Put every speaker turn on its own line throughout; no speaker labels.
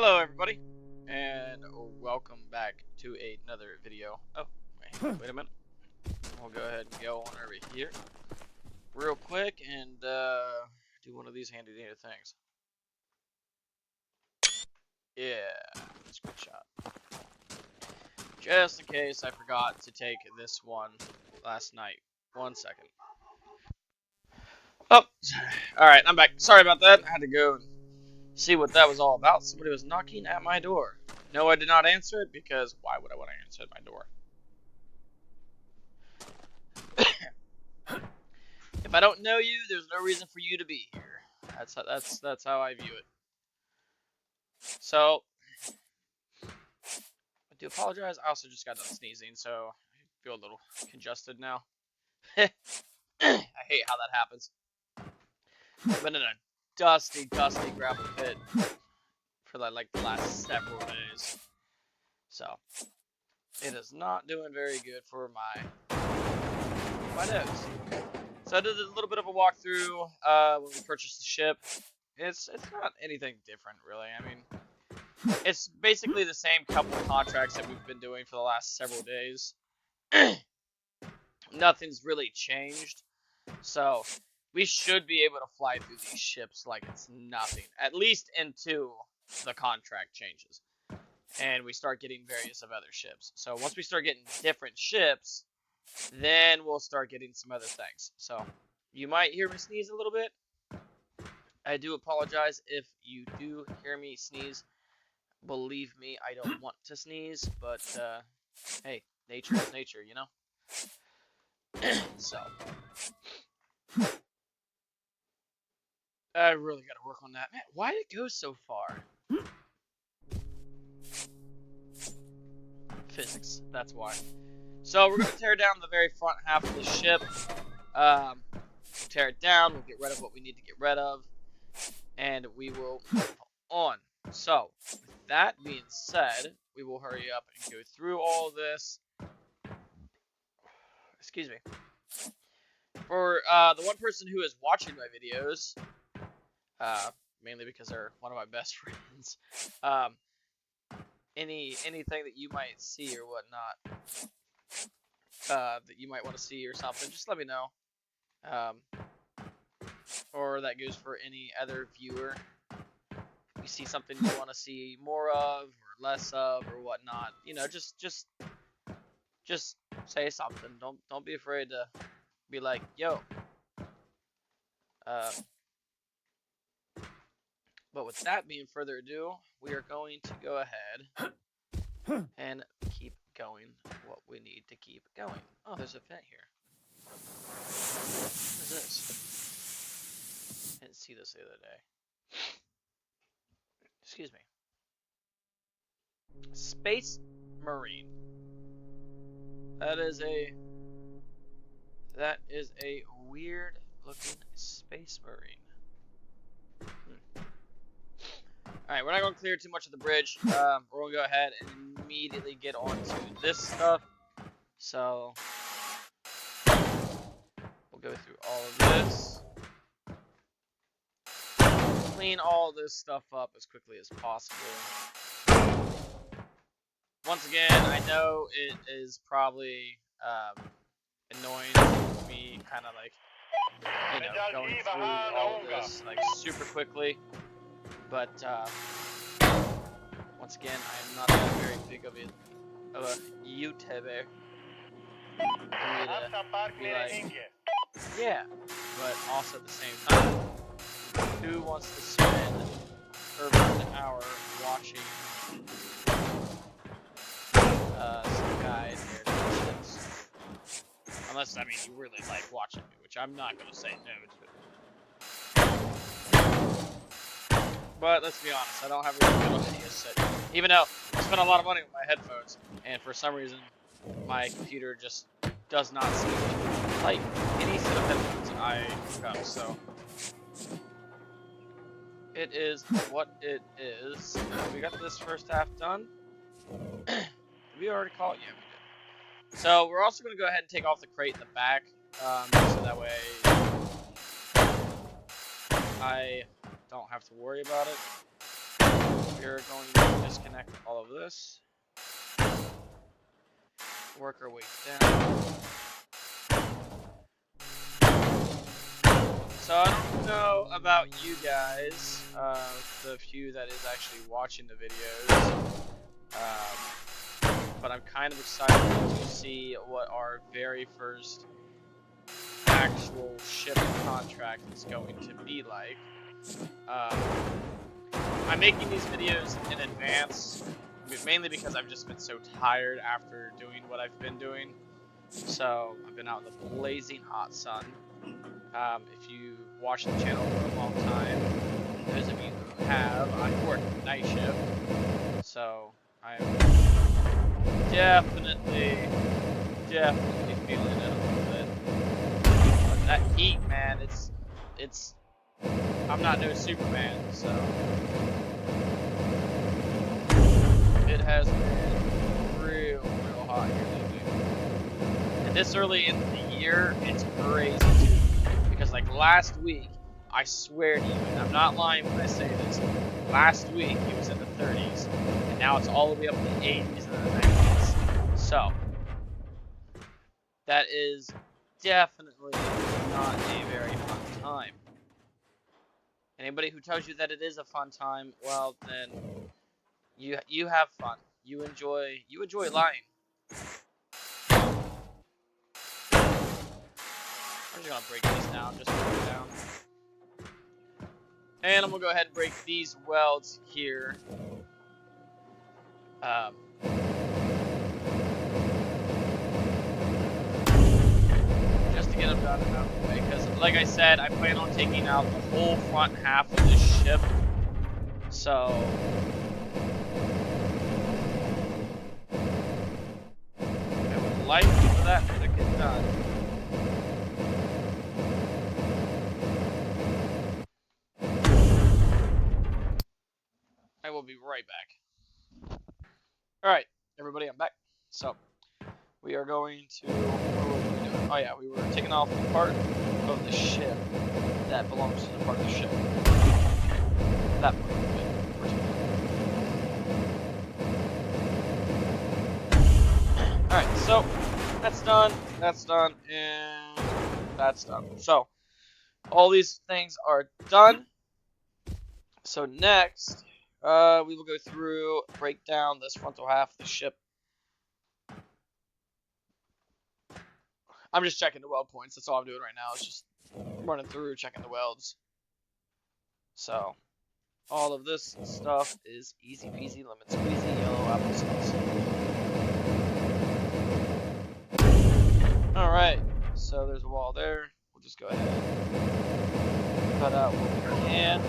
Hello everybody, and welcome back to another video. Oh, wait a minute. We'll go ahead and go on over here real quick and do one of these handy dandy things. Yeah, screenshot. Just in case I forgot to take this one last night. 1 second. Oh, alright, I'm back. Sorry about that. I had to go and see what that was all about. Somebody was knocking at my door. No, I did not answer it because why would I want to answer my door? If I don't know you, there's no reason for you to be here. That's how I view it. So, I do apologize. I also just got done sneezing, so I feel a little congested now. I hate how that happens. I've been in a dusty gravel pit for like the last several days, so it is not doing very good for my nose. So I did a little bit of a walkthrough when we purchased the ship. It's not anything different, really. I mean, it's basically the same couple of contracts that we've been doing for the last several days. Nothing's really changed. So we should be able to fly through these ships like it's nothing. At least until the contract changes. And we start getting various of other ships. So once we start getting different ships, then we'll start getting some other things. So you might hear me sneeze a little bit. I do apologize if you do hear me sneeze. Believe me, I don't want to sneeze, but hey, nature is nature, you know? So, I really gotta work on that. Man, why did it go so far? Physics, that's why. So, we're gonna tear down the very front half of the ship. Tear it down, we'll get rid of what we need to get rid of, and we will move on. So, with that being said, we will hurry up and go through all this. Excuse me. For the one person who is watching my videos, mainly because they're one of my best friends, anything that you might see or whatnot, that you might want to see or something, just let me know. Or that goes for any other viewer. You see something you want to see more of or less of or whatnot, you know, just say something. Don't be afraid to be like, yo. But with that being further ado, we are going to go ahead and keep going what we need to keep going. Oh, there's a vent here. What is this? I didn't see this the other day. Excuse me. Space Marine. That is a weird looking Space Marine. Alright, we're not going to clear too much of the bridge. We're going to go ahead and immediately get on to this stuff. So, we'll go through all of this. Clean all this stuff up as quickly as possible. Once again, I know it is probably annoying for me kind of like, you know, going through all of this like super quickly. But once again, I am not that very big of a YouTuber. Be like, yeah, but also at the same time, who wants to spend over an hour watching some guy in their distance? Unless, I mean, you really like watching me, which I'm not going to say no to. But let's be honest, I don't have a really good audio set. Even though I spent a lot of money on my headphones, and for some reason, my computer just does not seem to like any set of headphones I got. So it is what it is. We got this first half done. Did we already call it? Yeah, we did. So we're also going to go ahead and take off the crate in the back, so that way I don't have to worry about it. we're going to disconnect all of this. Work our way down. So I don't know about you guys, the few that is actually watching the videos, but I'm kind of excited to see what our very first actual shipping contract is going to be like. I'm making these videos in advance, mainly because I've just been so tired after doing what I've been doing. So I've been out in the blazing hot sun. If you watch the channel for a long time, those of you who have, I work night shift, so I'm definitely feeling it a little bit. But that heat, man, it's. I'm not no Superman, so it has been real hot here lately. And this early in the year, it's crazy too. Because like last week, I swear to you, and I'm not lying when I say this, last week it was in the 30s, and now it's all the way up in the 80s and the 90s. So, that is definitely not a very fun time. Anybody who tells you that it is a fun time, well then, you have fun. You enjoy lying. I'm just gonna break these down, just break it down. And I'm gonna go ahead and break these welds here. Just to get them done and out of the way. Because, like I said, I plan on taking out the whole front half of this ship. So, I would like for that to get done. I will be right back. Alright, everybody, I'm back. So, we are going to... What were we doing? Oh yeah, we were taking off the part of the ship that belongs to the part of the ship. That part of it. Alright, so that's done, and that's done. So, all these things are done. So next, we will go through, break down this frontal half of the ship. I'm just checking the weld points. That's all I'm doing right now. It's just running through, checking the welds. So, all of this stuff is easy peasy, lemon squeezy, yellow applesauce. Alright, so there's a wall there. We'll just go ahead and cut out what we can.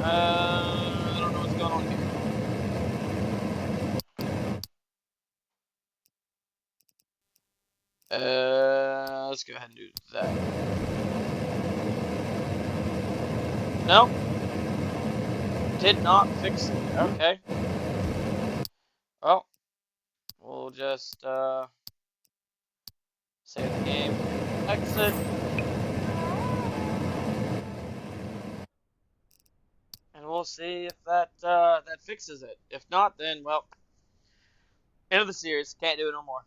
I don't know what's going on here. Let's go ahead and do that. No? Did not fix it. Okay. Well, we'll just, save the game, exit. And we'll see if that, that fixes it. If not, then, well, end of the series. Can't do it no more.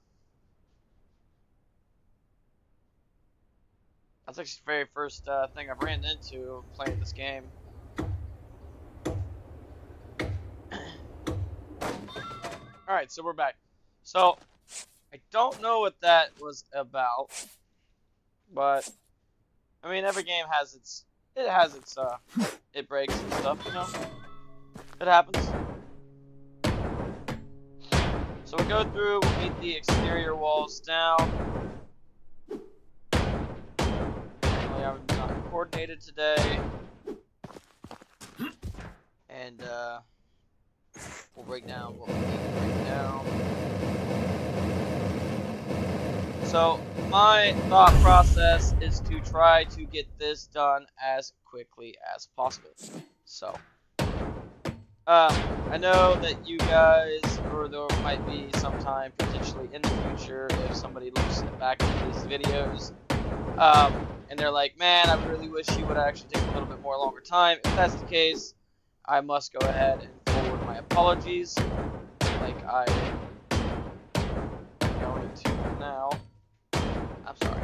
That's actually the very first thing I've ran into playing this game. Alright, so we're back. So, I don't know what that was about, but, I mean, every game has its, it breaks and stuff, you know? It happens. So we'll go through, we'll meet the exterior walls down. We have not coordinated today. And, we'll break down what we need to break down. So my thought process is to try to get this done as quickly as possible. So I know that you guys, or there might be sometime potentially in the future, if somebody looks back at these videos, and they're like, man, I really wish you would actually take a little bit more longer time. If that's the case, I must go ahead and forward my apologies, like I am going to now. I'm sorry.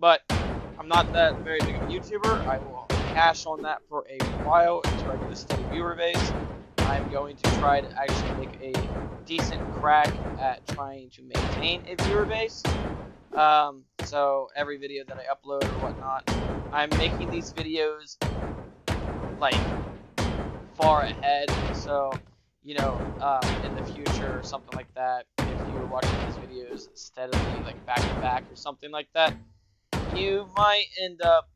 But I'm not that very big of a YouTuber. I will cash on that for a while until I get a steady viewer base. I'm going to try to actually make a decent crack at trying to maintain a viewer base. So every video that I upload or whatnot, I'm making these videos like far ahead. So, you know, in the future or something like that, if you were watching these videos steadily, like back to back or something like that, you might end up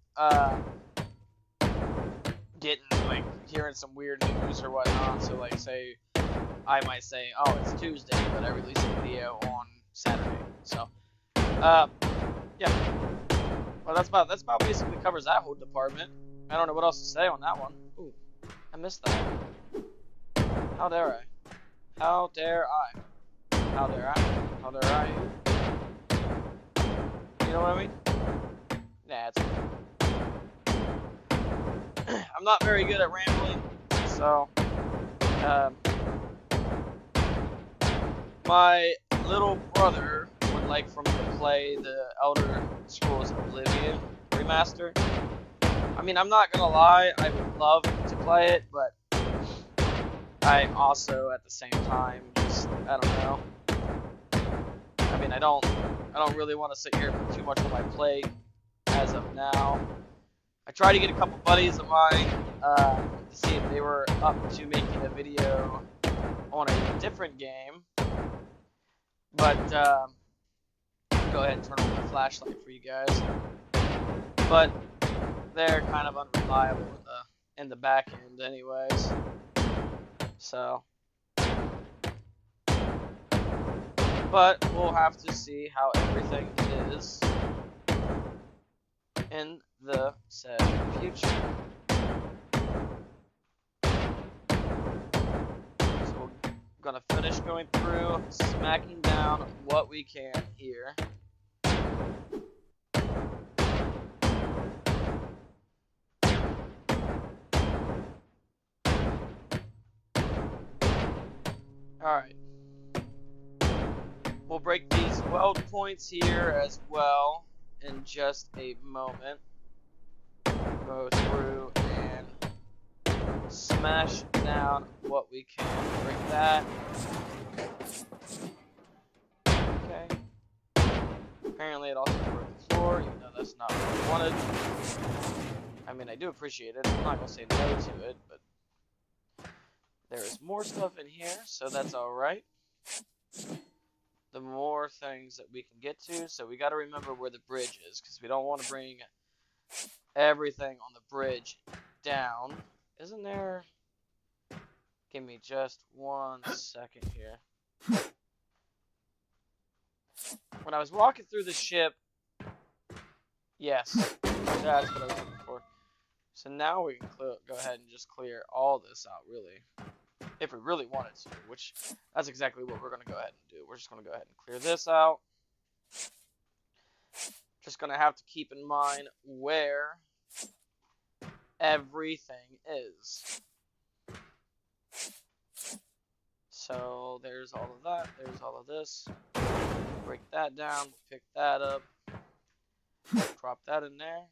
getting like hearing some weird news or whatnot. So like say I might say, oh, it's Tuesday, but I release a video on Saturday. So yeah. Well, that's about basically covers that whole department. I don't know what else to say on that one. Ooh, I missed that. How dare I? How dare I? How dare I? How dare I? You know what I mean? Nah, it's I'm not very good at rambling, so my little brother would like for me to play the Elder Scrolls Oblivion remaster. I mean, I'm not gonna lie, I would love to play it, but I also at the same time just I don't know. I mean, I don't really want to sit here and put too much on my plate as of now. I tried to get a couple buddies of mine to see if they were up to making a video on a different game, but go ahead and turn on the flashlight for you guys. But they're kind of unreliable in the back end, anyways. So, but we'll have to see how everything is in the said future. So we're gonna finish going through, smacking down what we can here. Alright. We'll break these weld points here as well in just a moment. Go through and smash down what we can. Break that. Okay. Apparently it also broke the floor, even though that's not what I wanted. I mean, I do appreciate it. I'm not going to say no to it, but there is more stuff in here, so that's alright. The more things that we can get to, so we got to remember where the bridge is, because we don't want to bring everything on the bridge down. Isn't there... Give me just 1 second here. When I was walking through the ship... Yes, that's what I was looking for. So now we can go ahead and just clear all this out, really. If we really wanted to, which that's exactly what we're going to go ahead and do. We're just going to go ahead and clear this out. Just going to have to keep in mind where everything is. So there's all of that. There's all of this. Break that down. Pick that up. Drop that in there.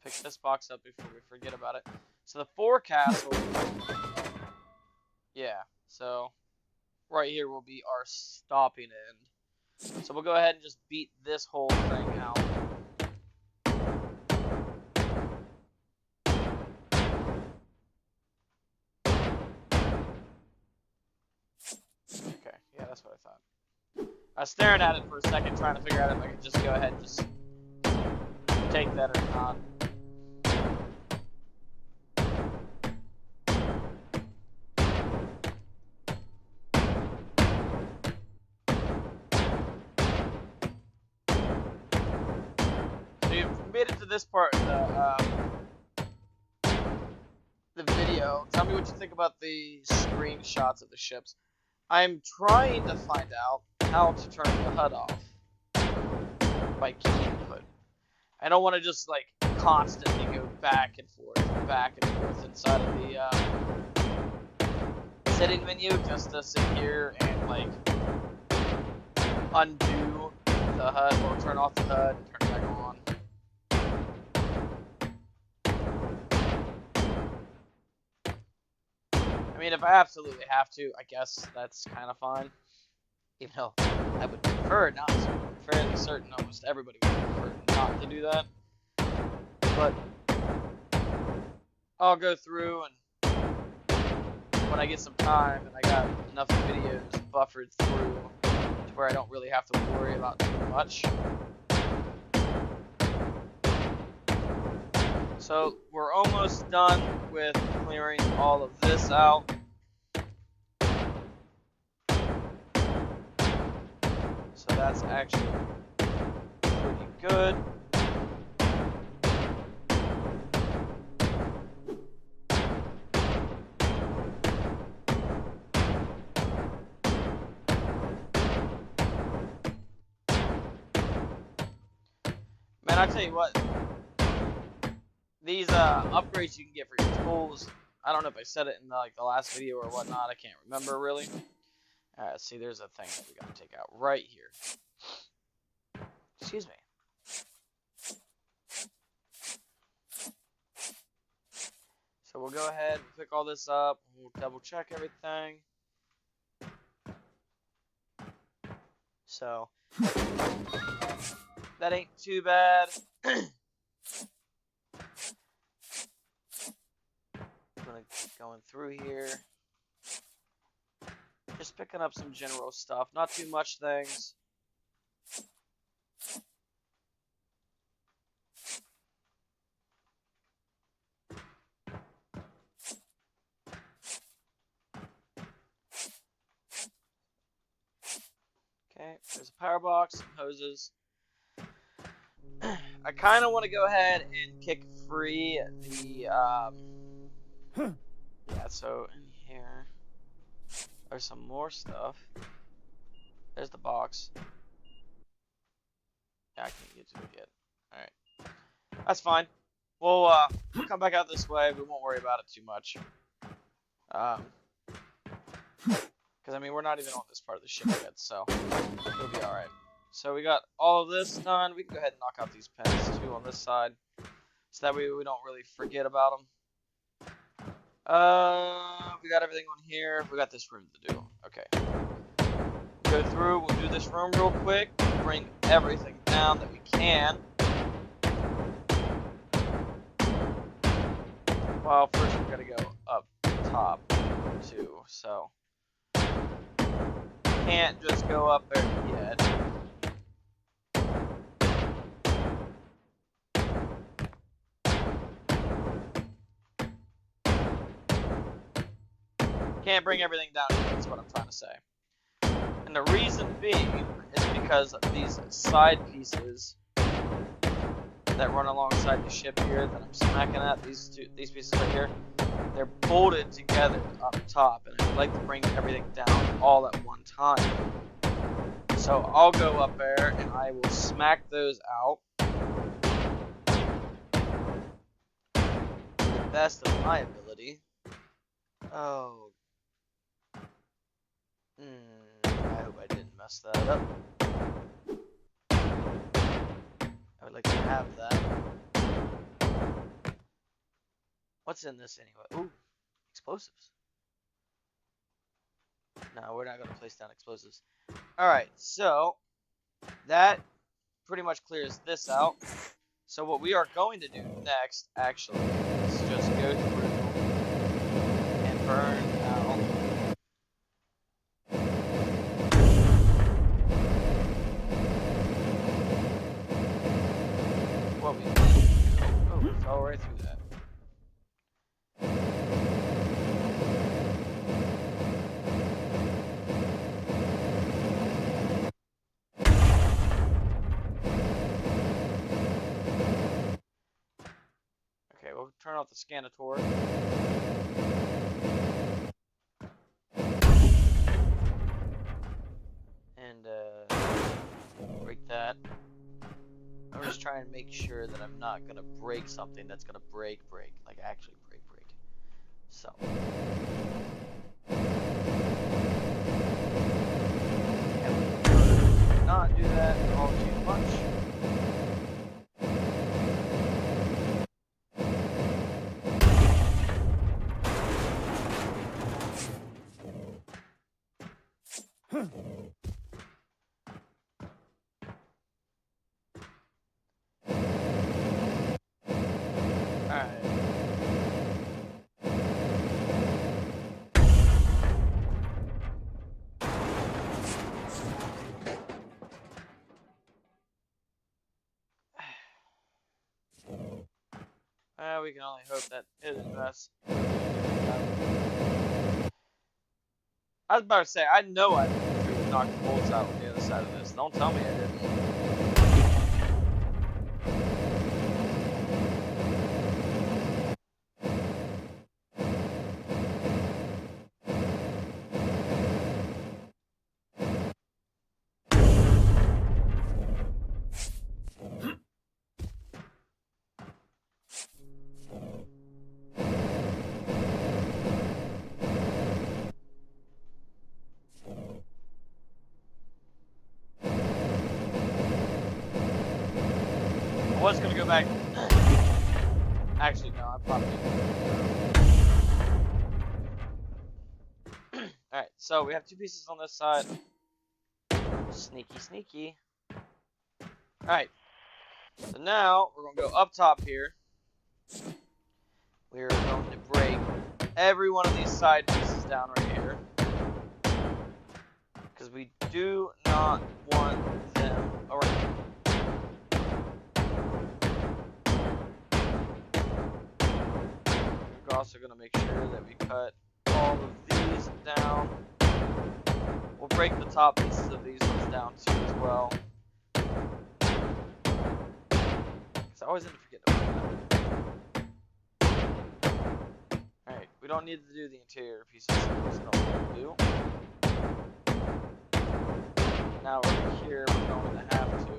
Pick this box up before we forget about it. So the forecastle, yeah, so right here will be our stopping end. So we'll go ahead and just beat this whole thing out. Okay, yeah, that's what I thought. I was staring at it for a second, trying to figure out if I could just go ahead and just take that or not. made it to this part of the video, tell me what you think about the screenshots of the ships. I'm trying to find out how to turn the HUD off by key input. I don't want to just like constantly go back and forth inside of the setting menu just to sit here and like undo the HUD or turn off the HUD and turn it back on. I mean, if I absolutely have to, I guess that's kind of fine. Even though I would prefer not to. I'm fairly certain almost everybody would prefer not to do that. But I'll go through, and when I get some time and I got enough videos buffered through to where I don't really have to worry about too much. So we're almost done with clearing all of this out. So that's actually pretty good. Man, I tell you what, these upgrades you can get for your tools, I don't know if I said it in the last video or whatnot, I can't remember really. Alright, see, there's a thing that we gotta take out right here. Excuse me. So we'll go ahead and pick all this up, we'll double check everything. So, that ain't too bad. Going through here, just picking up some general stuff, not too much things. Okay, there's a power box, some hoses. I kind of want to go ahead and kick free the yeah, so in here there's some more stuff. There's the box. Yeah, I can't get to it yet. Alright. That's fine. We'll come back out this way. We won't worry about it too much. Because I mean, we're not even on this part of the ship yet, so it'll be alright. So we got all of this done. We can go ahead and knock out these pins too on this side, so that way we don't really forget about them. We got everything on here. We got this room to do. Okay. Go through. We'll do this room real quick. Bring everything down that we can. Well, first we gotta go up top too. So can't just go up there yet. Can't bring everything down here, that's what I'm trying to say. And the reason being is because of these side pieces that run alongside the ship here that I'm smacking at, these pieces right here, they're bolted together up top, and I'd like to bring everything down all at one time. So I'll go up there and I will smack those out to the best of my ability. Oh. I hope I didn't mess that up. I would like to have that. What's in this anyway? Ooh, explosives. No, we're not going to place down explosives. Alright, so that pretty much clears this out. So what we are going to do next, actually, is just go through and burn out what we do. Oh, it's all right through that. off the Scanator. And break that. I'm just trying to make sure that I'm not gonna break something that's gonna break, like actually break. So. And not do that all too much. We can only hope that it invests. I was about to say, I know I knocked the bolts out on the other side of this. Don't tell me I didn't. I was gonna go back. Actually, no, I probably. Alright, so we have 2 pieces on this side. Sneaky. Alright. So now we're gonna go up top here. We're going to break every one of these side pieces down right here. Because we do not want them around. We're also going to make sure that we cut all of these down. We'll break the top pieces of these ones down too as well. Because I always end up forgetting about that. Alright, we don't need to do the interior pieces, so that's not what we're going to do. Now over here, we're going to have to.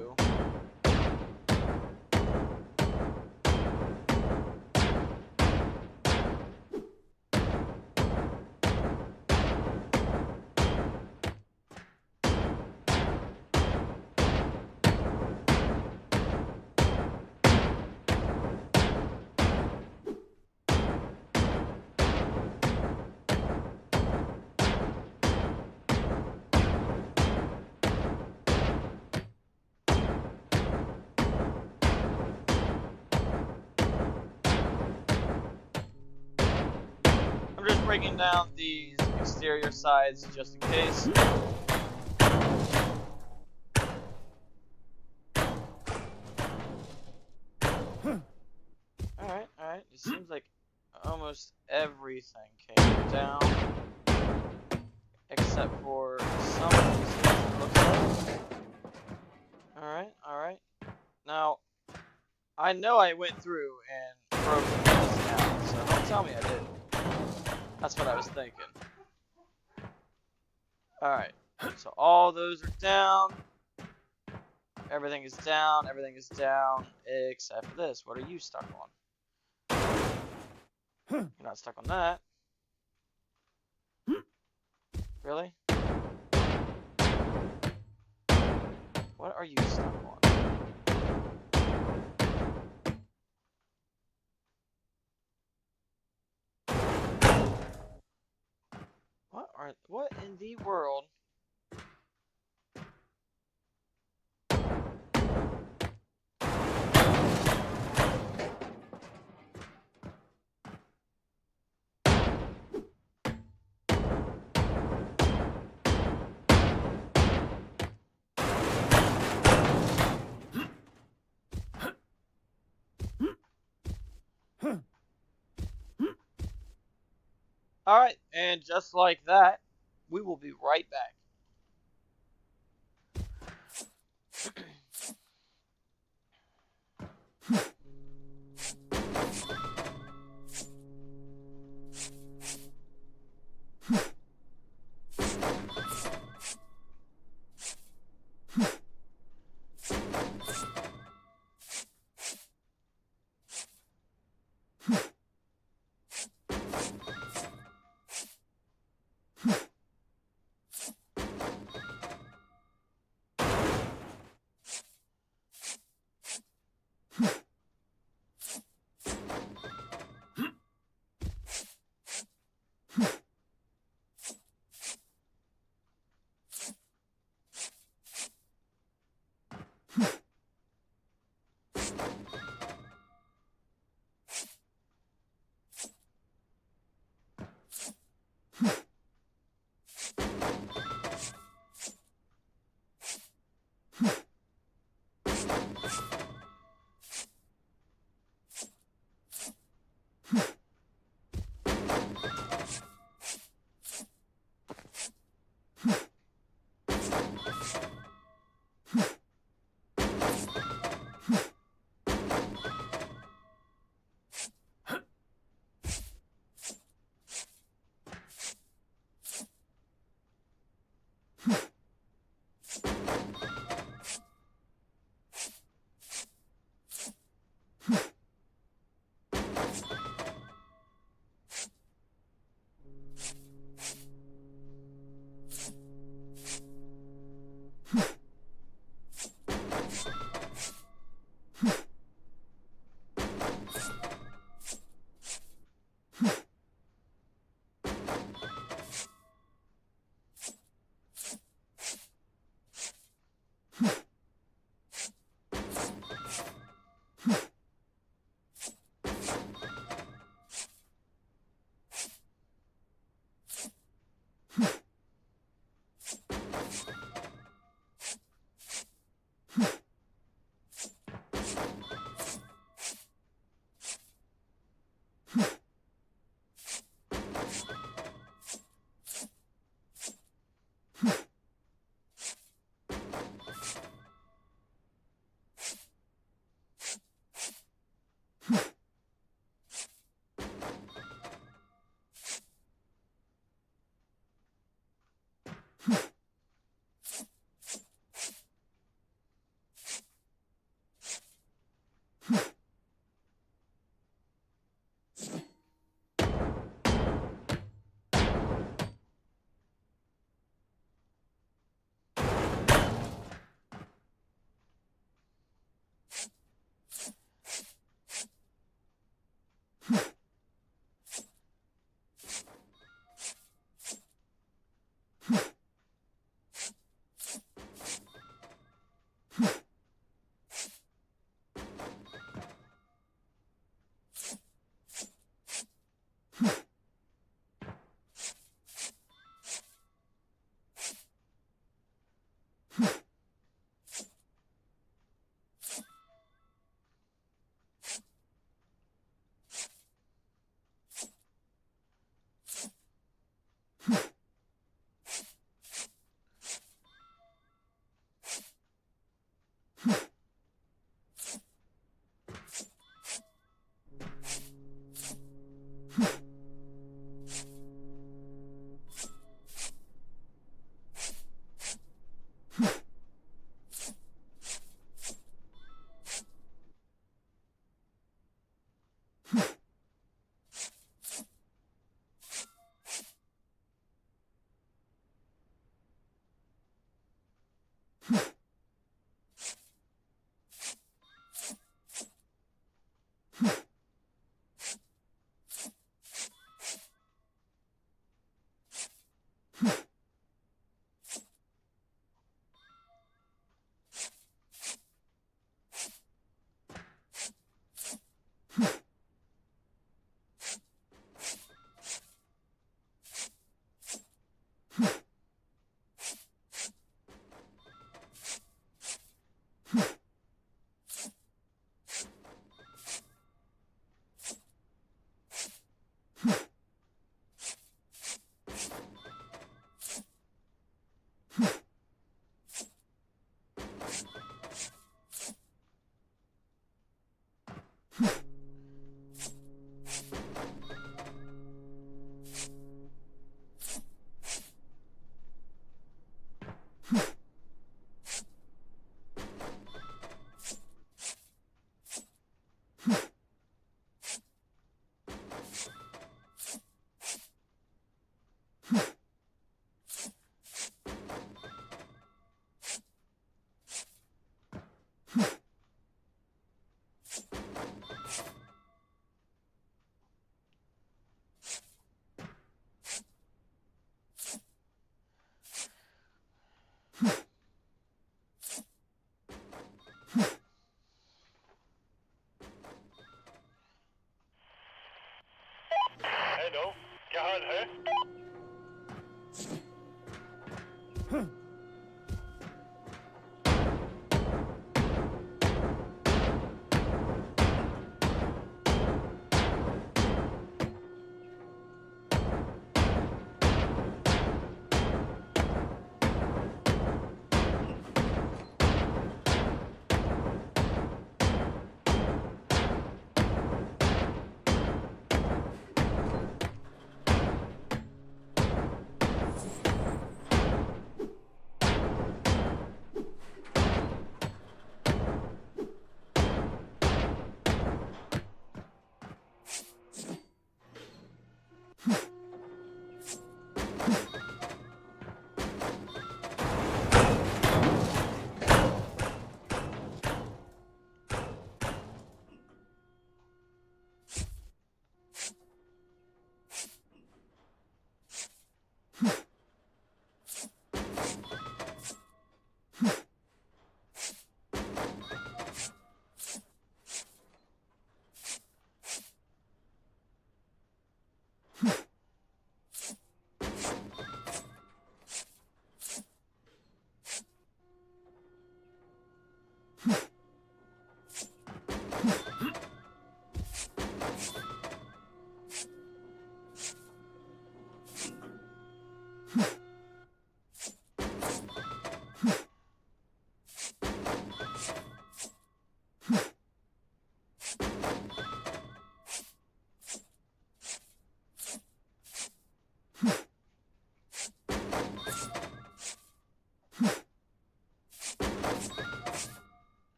I'm just breaking down these exterior sides just in case. Alright. It seems like almost everything came down. Except for some pieces, it looks like. Alright. Now, I know I went through and broke this down, so don't tell me I didn't. That's what I was thinking. Alright, so all those are down. Everything is down, except for this. What are you stuck on? You're not stuck on that. Really? What are you stuck on? What in the world? Alright, and just like that, we will be right back.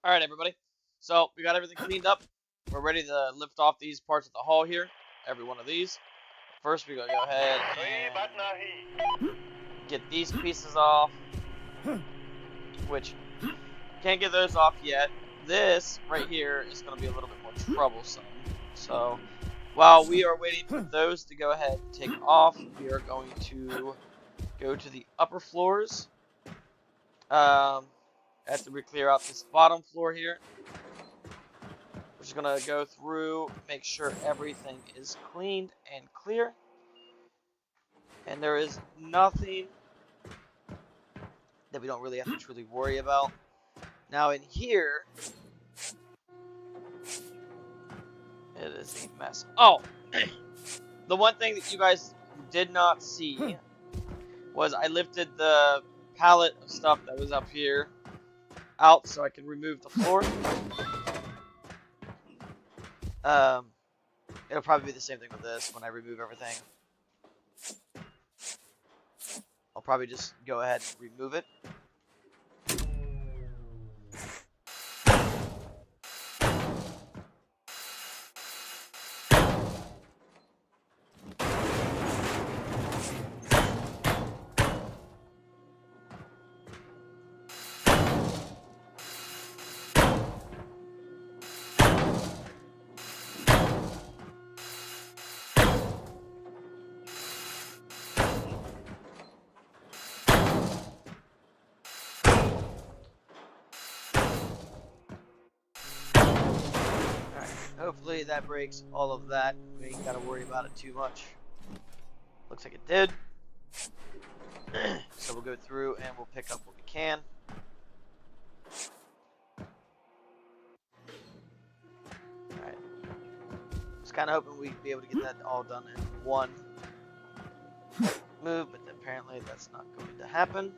All right, everybody. So we got everything cleaned up. We're ready to lift off these parts of the hull here. Every one of these. First, we're gonna go ahead and get these pieces off, which can't get those off yet. This right here is gonna be a little bit more troublesome. So while we are waiting for those to go ahead and take off, we are going to go to the upper floors. After we clear out this bottom floor here, we're just gonna go through, make sure everything is cleaned and clear, and there is nothing that we don't really have to truly worry about. Now in here, it is a mess. Oh, the one thing that you guys did not see was I lifted the pallet of stuff that was up here out so I can remove the floor. It'll probably be the same thing with this when I remove everything. I'll probably just go ahead and remove it. Hopefully that breaks all of that. We ain't gotta worry about it too much. Looks like it did. So we'll go through and we'll pick up what we can. Alright. Just kinda hoping we'd be able to get that all done in one move, but apparently that's not going to happen.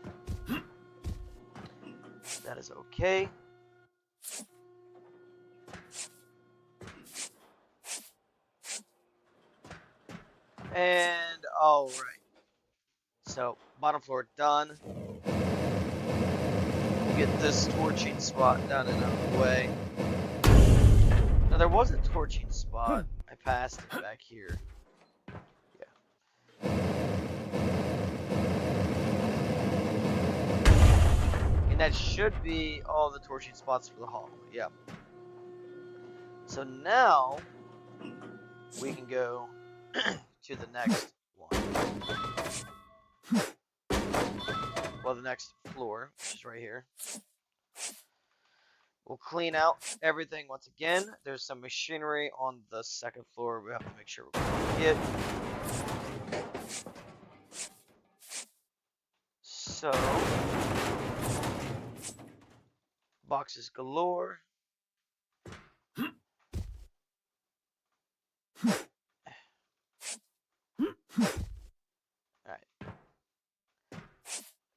That is okay. And alright. So, bottom floor done. We'll get this torching spot done and out of the way. Now, there was a torching spot. I passed it back here. Yeah. And that should be all the torching spots for the hull. Yeah. So now, we can go to the next one. Well, the next floor, which is right here. We'll clean out everything once again. There's some machinery on the second floor we have to make sure we're going to get. So, boxes galore. Alright.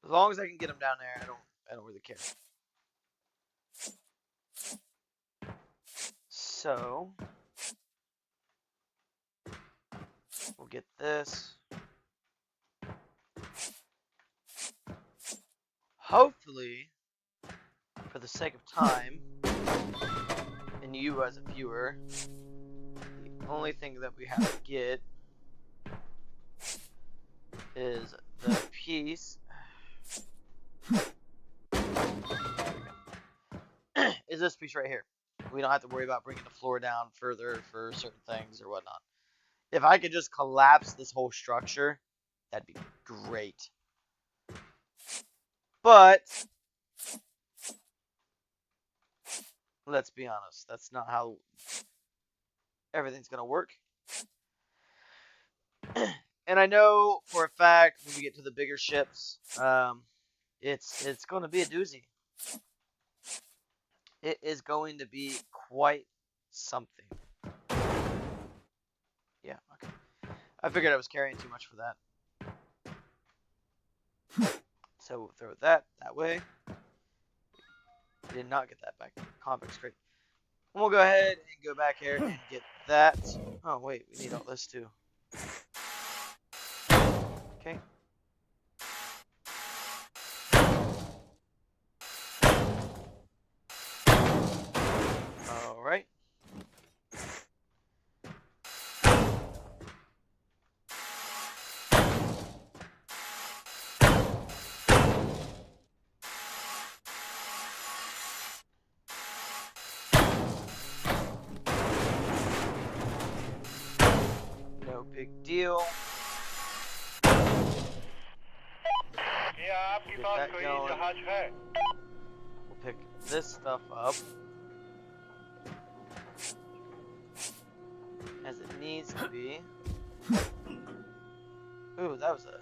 As long as I can get them down there, I don't really care. So, we'll get this. Hopefully, for the sake of time, and you as a viewer, the only thing that we have to get is the piece. Is this piece right here. We don't have to worry about bringing the floor down further for certain things or whatnot. If I could just collapse this whole structure, that'd be great. But let's be honest, that's not how everything's gonna work. And I know for a fact when we get to the bigger ships, it's gonna be a doozy. It is going to be quite something. Yeah, okay. I figured I was carrying too much for that. So we'll throw that way. We did not get that back. Convex crate. And we'll go ahead and go back here and get that. Oh, wait, we need all this too. Okay.
आपकी
Get
pass
that
कोई
going.
जहाज है?
We'll pick this stuff up as it needs to be. Ooh, that was a...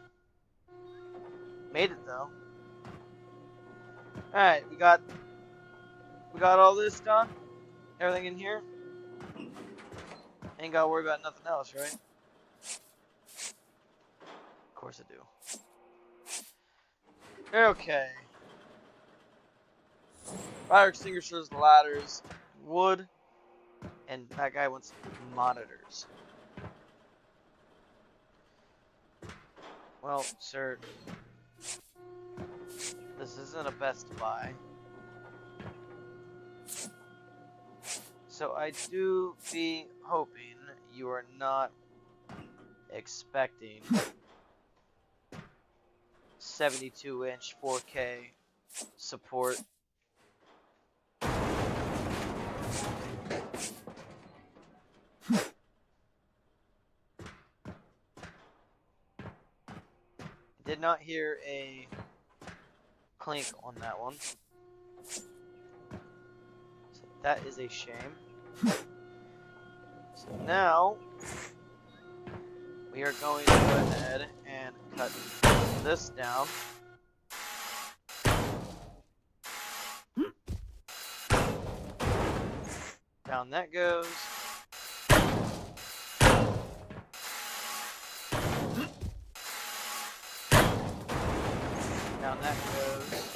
Made it though. Alright, we got all this done. Everything in here. Ain't gotta worry about nothing else, right? Of course I do. Okay. Fire extinguishers, ladders, wood, and that guy wants monitors. Well, sir, this isn't a Best Buy. So I do be hoping you are not expecting 72-inch 4K support. Did not hear a clink on that one. So that is a shame. So now we are going to go ahead and cut this down. Down that goes. Down that goes.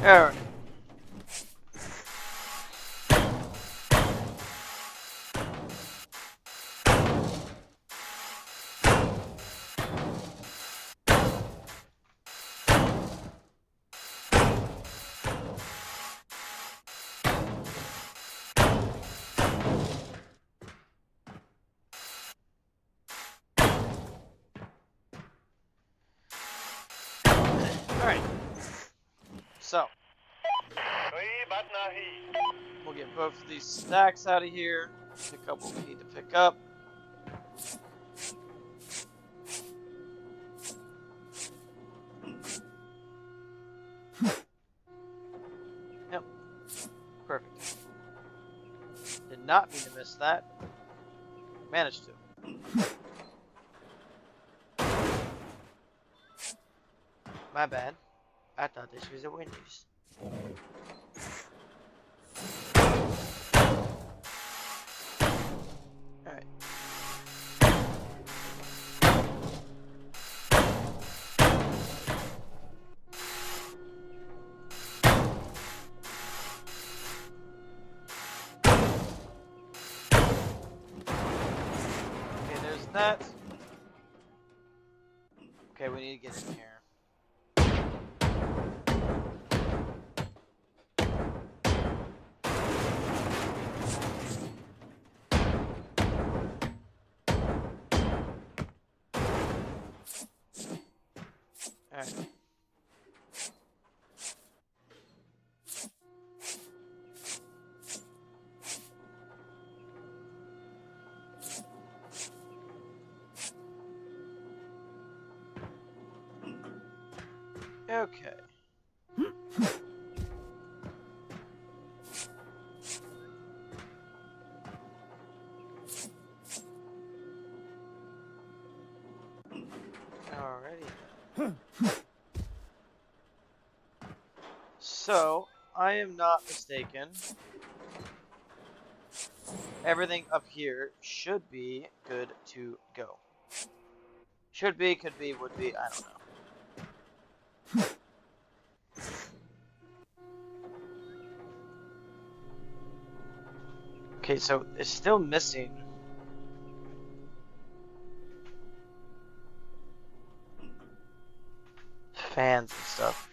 Alright. Alright. So,
कोई बात नहीं.
we'll get both of these stacks out of here. Pick up what we need to pick up. Yep. Perfect. Did not mean to miss that. Managed to. My bad. I thought this was a Wendy's. Alright. Okay, there's that. Okay, we need to get in here. Alright. Okay. Alrighty. So, I am not mistaken. Everything up here should be good to go. Should be, could be, would be, I don't know. Okay, so it's still missing. Fans and stuff.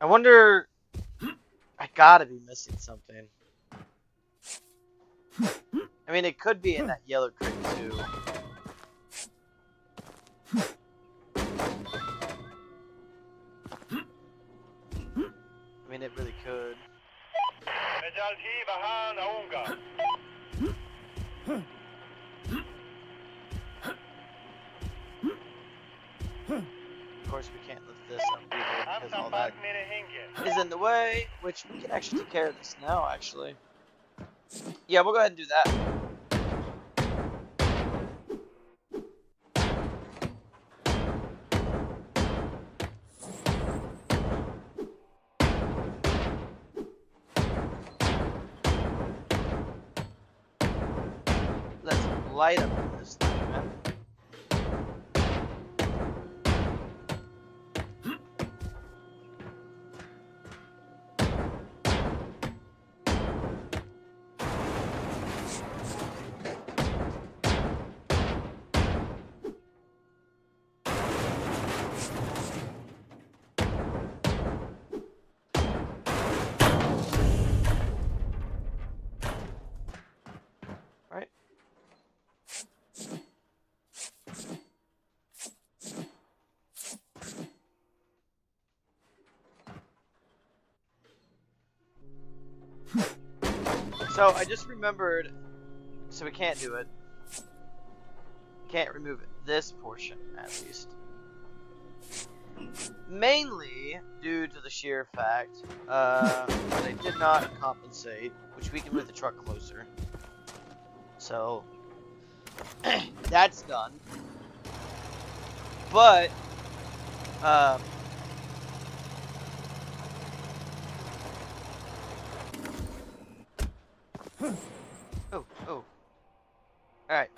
wonder... I gotta be missing something. I mean, it could be in that yellow crate, too. I mean, it really could. Of course, we can't lift this up either because all that is in the way, which we can actually take care of this now, actually. Yeah, we'll go ahead and do that. Let's light up this thing, man. So I just remembered, so we can't do it. Can't remove this portion, at least. Mainly due to the sheer fact that I did not compensate, which we can move the truck closer. So that's done. But oh. Alright.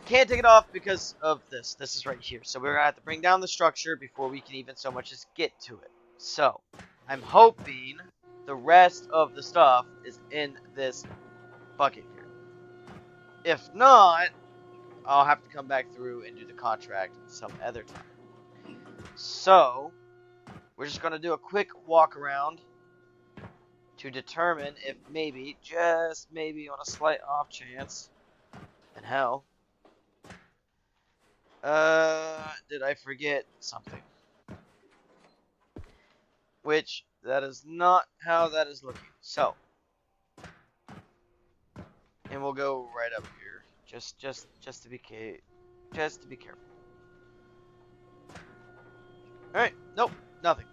Can't take it off because of this. This is right here. So we're going to have to bring down the structure before we can even so much as get to it. So, I'm hoping the rest of the stuff is in this bucket here. If not, I'll have to come back through and do the contract some other time. So, we're just going to do a quick walk around to determine if maybe, just maybe on a slight off chance, and hell, did I forget something? Which, that is not how that is looking. So, and we'll go right up here, just to be careful. All right, nope, nothing.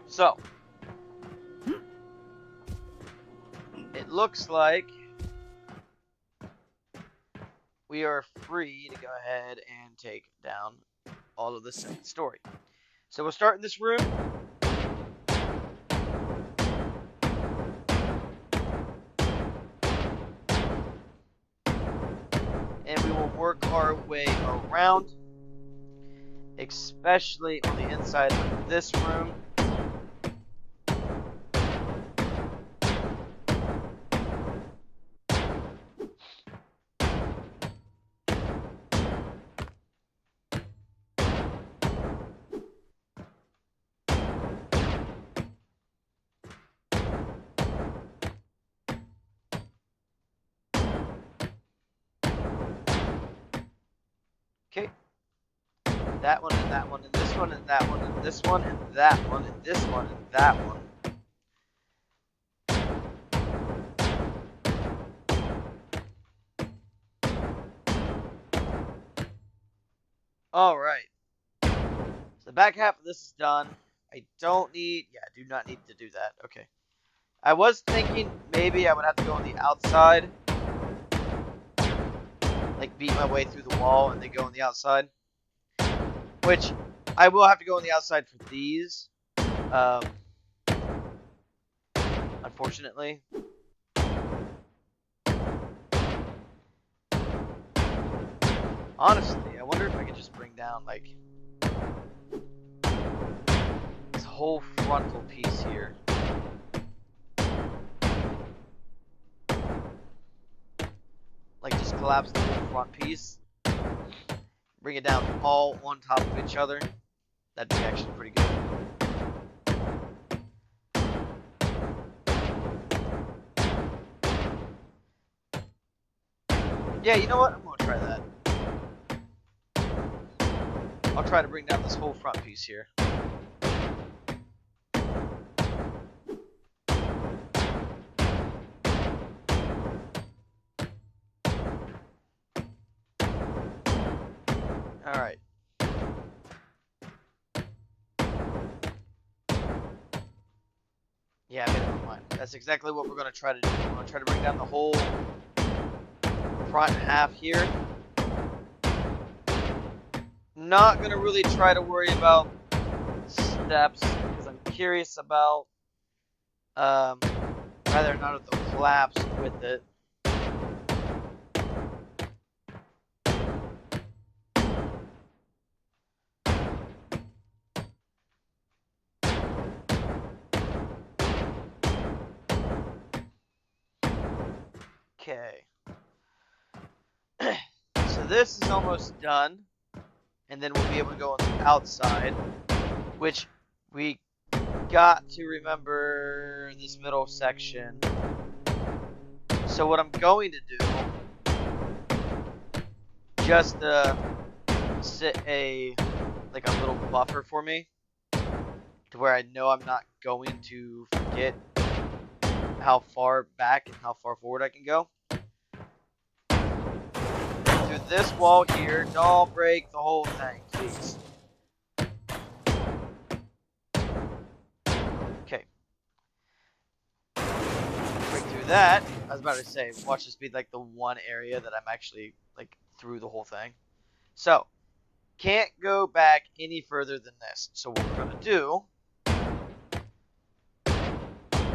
So, it looks like we are free to go ahead and take down all of the second story. So we'll start in this room. And we will work our way around, especially on the inside of this room. Okay, that one and that one and this one and that one and this one and that one and this one and that one. Alright, so the back half of this is done. I don't need, yeah, I do not need to do that. Okay, I was thinking maybe I would have to go on the outside, like beat my way through the wall and then go on the outside, which I will have to go on the outside for these, unfortunately. Honestly, I wonder if I could just bring down like this whole frontal piece here. Like just collapse the whole front piece, bring it down all on top of each other. That'd be actually pretty good. Yeah, you know what? I'm gonna try that. I'll try to bring down this whole front piece here. Alright. Yeah, I made up my mind. That's exactly what we're gonna try to do. We're gonna try to bring down the whole front half here. Not gonna really try to worry about steps because I'm curious about whether or not it'll collapse with it. Okay. So this is almost done. And then we'll be able to go on the outside, which we got to remember this middle section. So what I'm going to do, just sit a little buffer for me, to where I know I'm not going to forget how far back and how far forward I can go. Through this wall here, don't break the whole thing, please. Okay. Break through that. I was about to say, watch this be like the one area that I'm actually like through the whole thing. So, can't go back any further than this. So what we're gonna do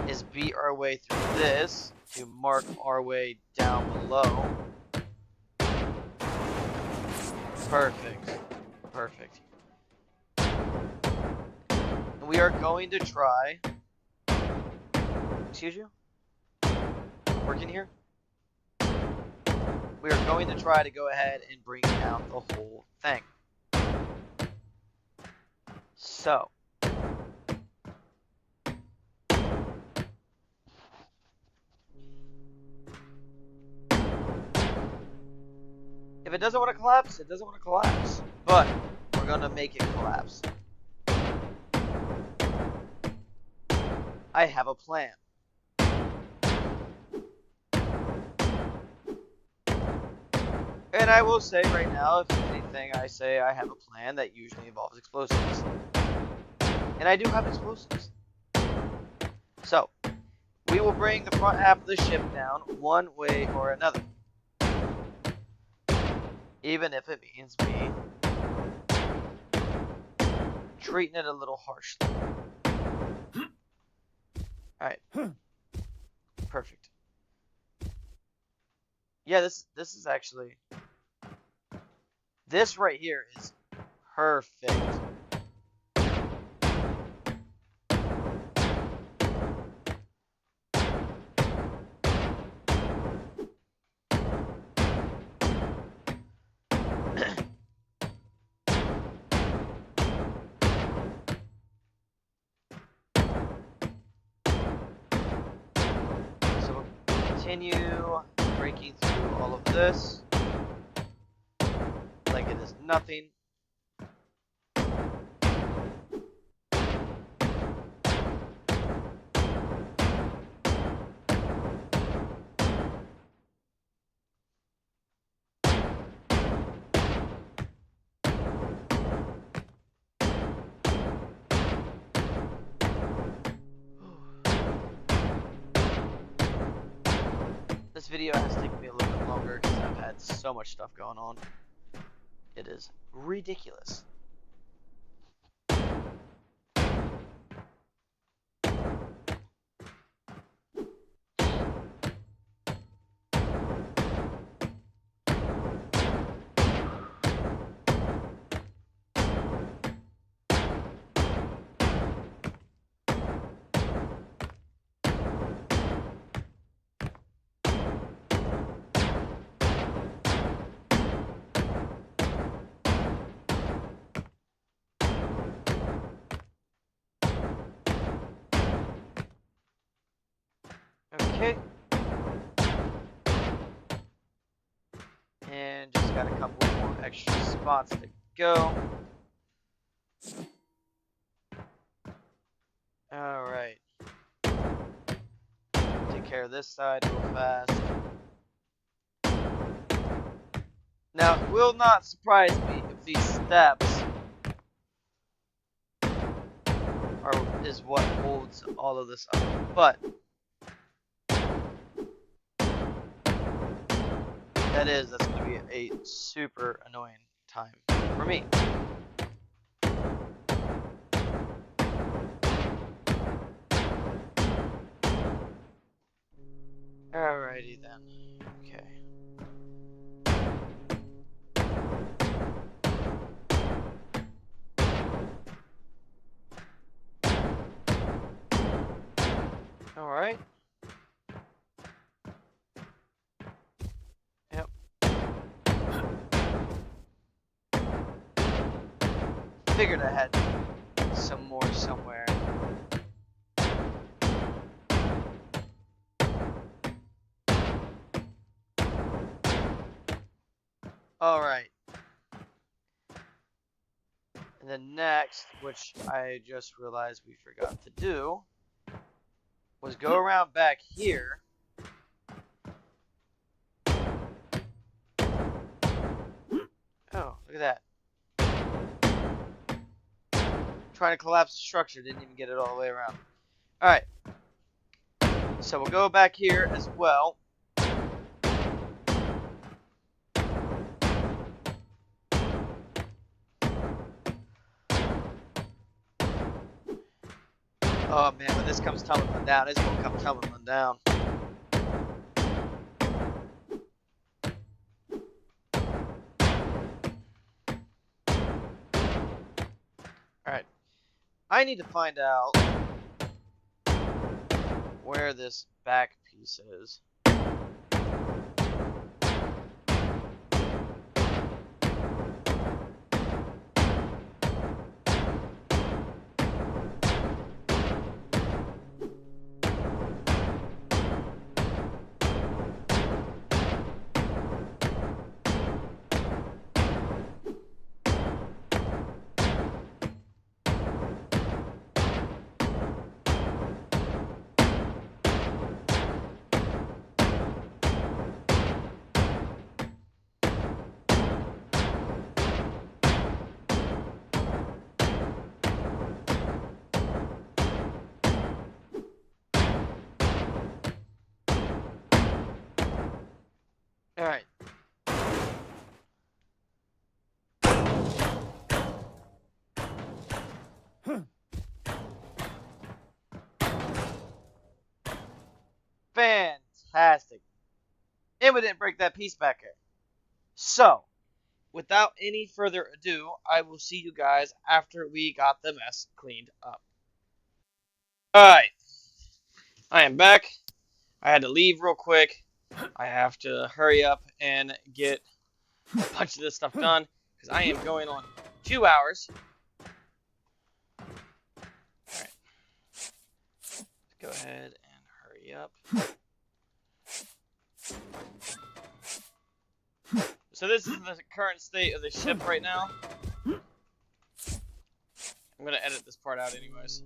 is beat our way through this to mark our way down below. Perfect. Perfect. And we are going to try. Excuse you? Working here? We are going to try to go ahead and bring down the whole thing. So. If it doesn't want to collapse, it doesn't want to collapse. But we're going to make it collapse. I have a plan. And I will say right now, if anything I say I have a plan, that usually involves explosives. And I do have explosives. So, we will bring the front half of the ship down one way or another. Even if it means me treating it a little harshly. Alright. Perfect. Yeah, this is actually... This right here is perfect. So we'll continue breaking through all of this like it is nothing. This video has taken me a little bit longer because I've had so much stuff going on. It is ridiculous. Okay. just got a couple more extra spots to go. Alright. Take care of this side real fast. Now, it will not surprise me if these steps is what holds all of this up. But that's going to be a super annoying time for me. Alrighty then. Okay. Alright. Yep. Figured I had some more somewhere. Alright. And then next, which I just realized we forgot to do, was go around back here. Oh, look at that. Trying to collapse the structure, didn't even get it all the way around. Alright. So we'll go back here as well. Oh man, when this comes tumbling down, it's gonna come tumbling down. Alright. I need to find out where this back piece is. Alright. Fantastic. And we didn't break that piece back here. So, without any further ado, I will see you guys after we got the mess cleaned up. Alright. I am back. I had to leave real quick. I have to hurry up and get a bunch of this stuff done because I am going on 2 hours. Alright. Let's go ahead and hurry up. So this is the current state of the ship right now. I'm going to edit this part out anyways.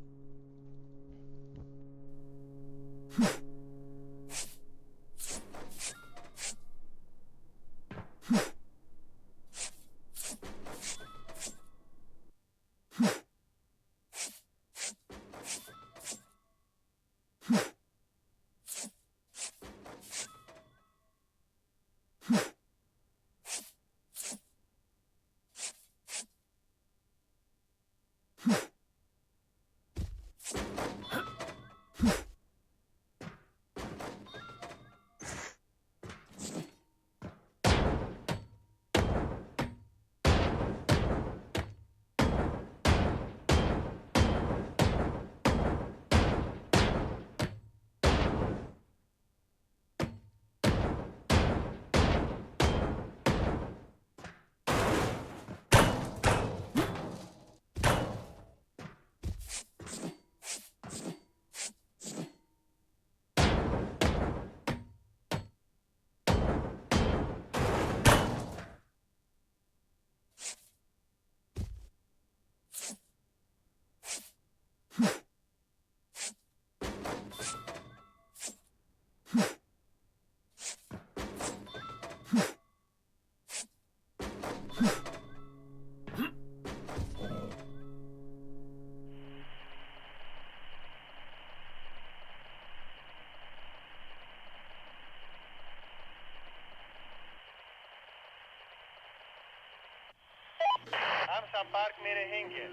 संपर्क में रहेंगे।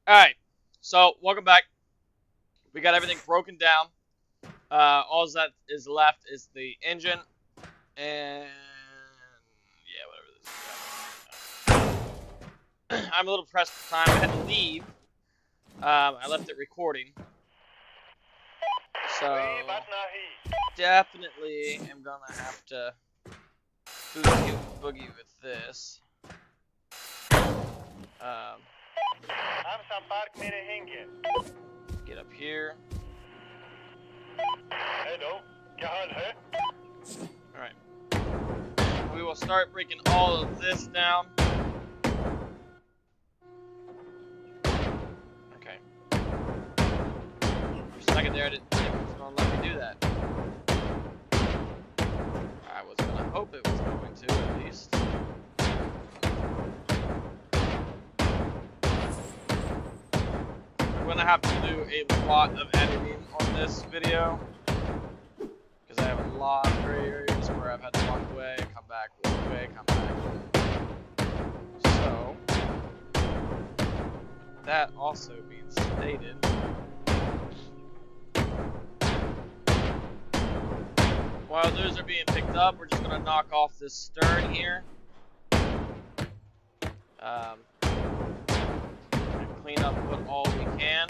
Alright, so welcome back. We got everything broken down. All that is left is the engine and yeah, whatever this is. I'm a little pressed for time. I had to leave. I left it recording. So
कोई बात नहीं।
definitely am gonna have to boogie with this.
हम संपर्क में रहेंगे।
Get up here.
Hello, क्या हाल है?
Alright. We will start breaking all of this down. Okay. For a second there, it was going to let me do that. I was going to hope it was going to, at least. I'm going to have to do a lot of editing on this video. Because I have a lot of gray areas where I've had to walk away, come back, walk away, come back. So, that also being stated, while those are being picked up, we're just going to knock off this stern here. And clean up what all we can.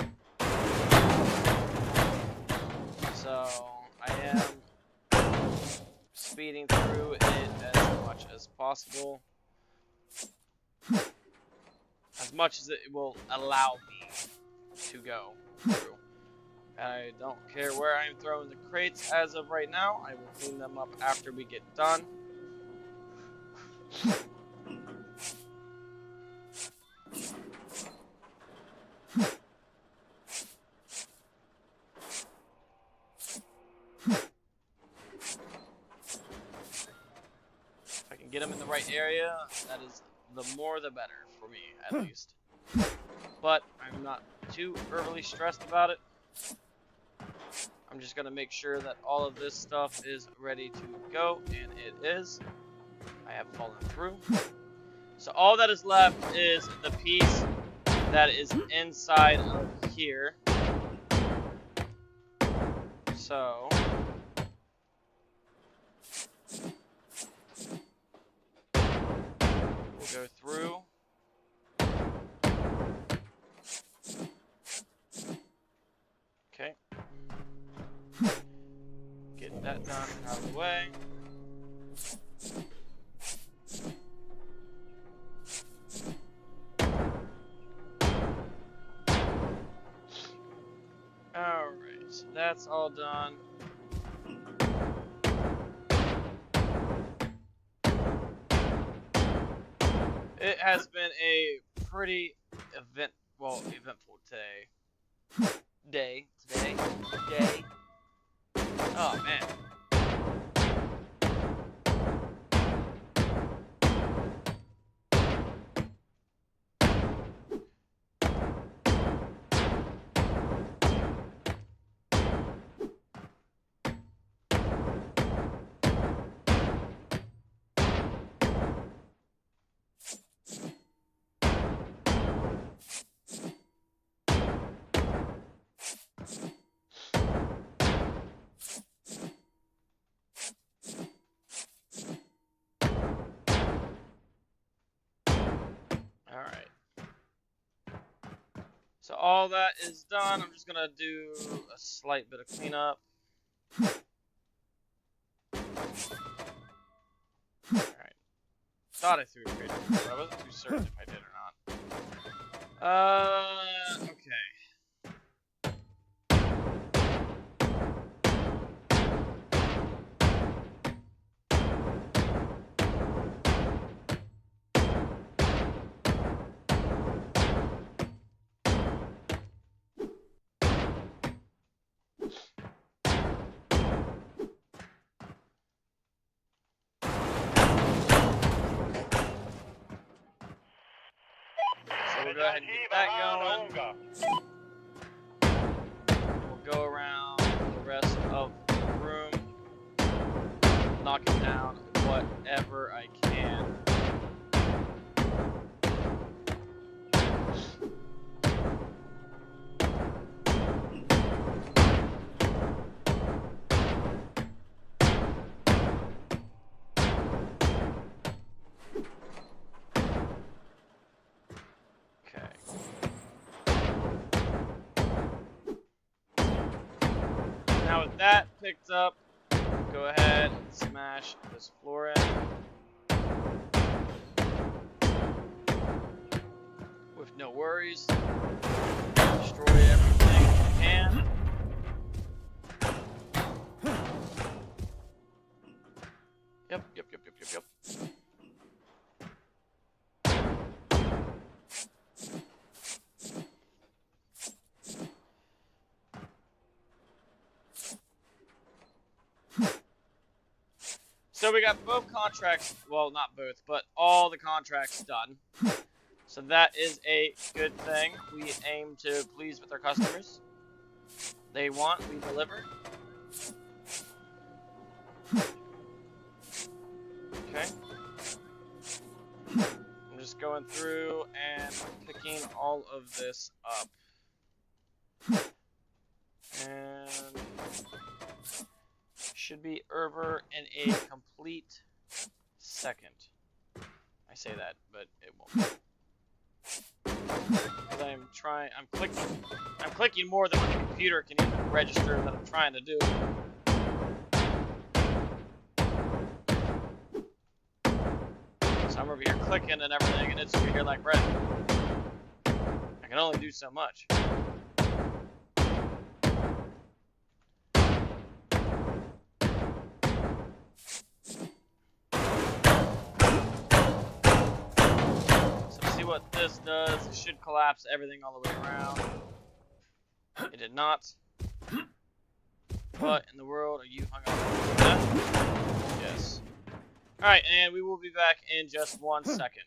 So, I am speeding through it as much as possible. As much as it will allow me to go through. I don't care where I'm throwing the crates as of right now. I will clean them up after we get done. If I can get them in the right area, that is the more the better for me, at least. But I'm not too overly stressed about it. I'm just gonna make sure that all of this stuff is ready to go, and it is. I have fallen through. So all that is left is the piece that is inside of here. So we'll go through. Okay. Get that done out of the way. Alright, so that's all done. It has been a pretty eventful day. Oh man. So all that is done. I'm just gonna do a slight bit of cleanup. Alright. Thought I threw a crate, but I wasn't too certain if I did or not. Okay. So we'll go ahead and get that going. We'll go around the rest of the room, knocking down whatever I can. Okay. Now with that picked up, go ahead and smash this floor in with no worries. Destroy everything you can. Yep. So we got both contracts, well, not both, but all the contracts done. So that is a good thing. We aim to please with our customers. They want, we deliver. Okay. I'm just going through and picking all of this up. And should be over in a complete second. I say that, but it won't. Because I'm clicking more than what the computer can even register that I'm trying to do. So I'm over here clicking and everything, and it's over here like red. I can only do so much. What this does, it should collapse everything all the way around. It did not. What in the world are you hung up on? Yes. Alright, and we will be back in just 1 second.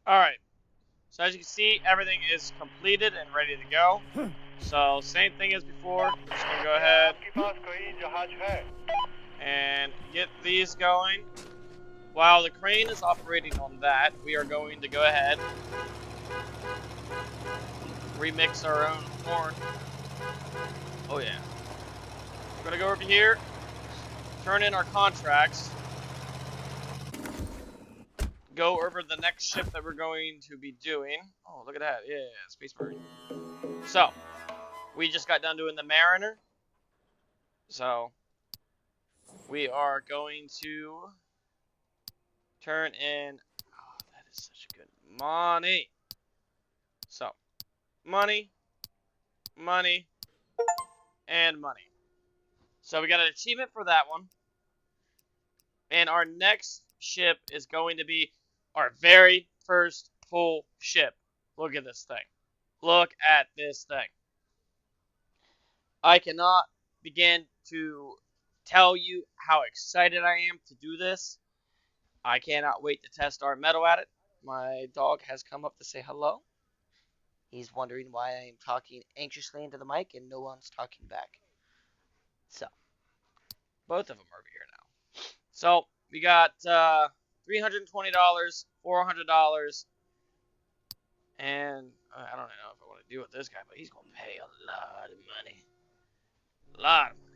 Alright, so as you can see, everything is completed and ready to go. So, same thing as before, we're just gonna go ahead
आपके पास कोई जहाज है?
and get these going. While the crane is operating on that, we are going to go ahead, remix our own horn. Oh yeah. We're gonna go over here, turn in our contracts, go over the next ship that we're going to be doing. Oh, look at that. Yeah, Space Marine. So, we just got done doing the Mariner. So, we are going to turn in... Oh, that is such good money. So, money, money, and money. So, we got an achievement for that one. And our next ship is going to be our very first full ship. Look at this thing. Look at this thing. I cannot begin to tell you how excited I am to do this. I cannot wait to test our metal at it. My dog has come up to say hello. He's wondering why I am talking anxiously into the mic and no one's talking back. So, both of them are over here now. So, we got $320, $400, and I don't know if I want to deal with this guy, but he's going to pay a lot of money. A lot of money.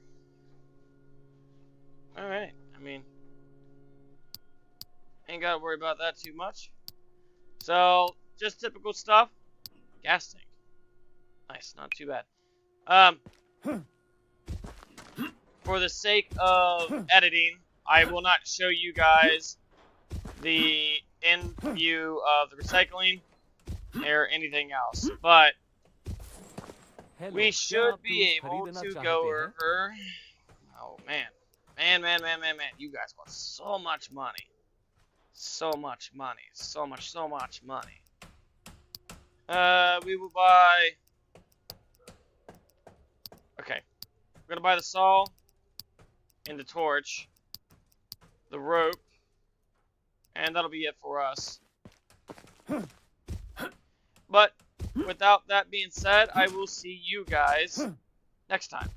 Alright, I mean, ain't got to worry about that too much. So, just typical stuff. Gas tank. Nice, not too bad. For the sake of editing, I will not show you guys the end view of the recycling or anything else, but we should be able to go over. Oh man, man! You guys want so much money, so much money. We will buy. Okay, we're gonna buy the saw and the torch, the rope, and that'll be it for us. But without that being said, I will see you guys next time.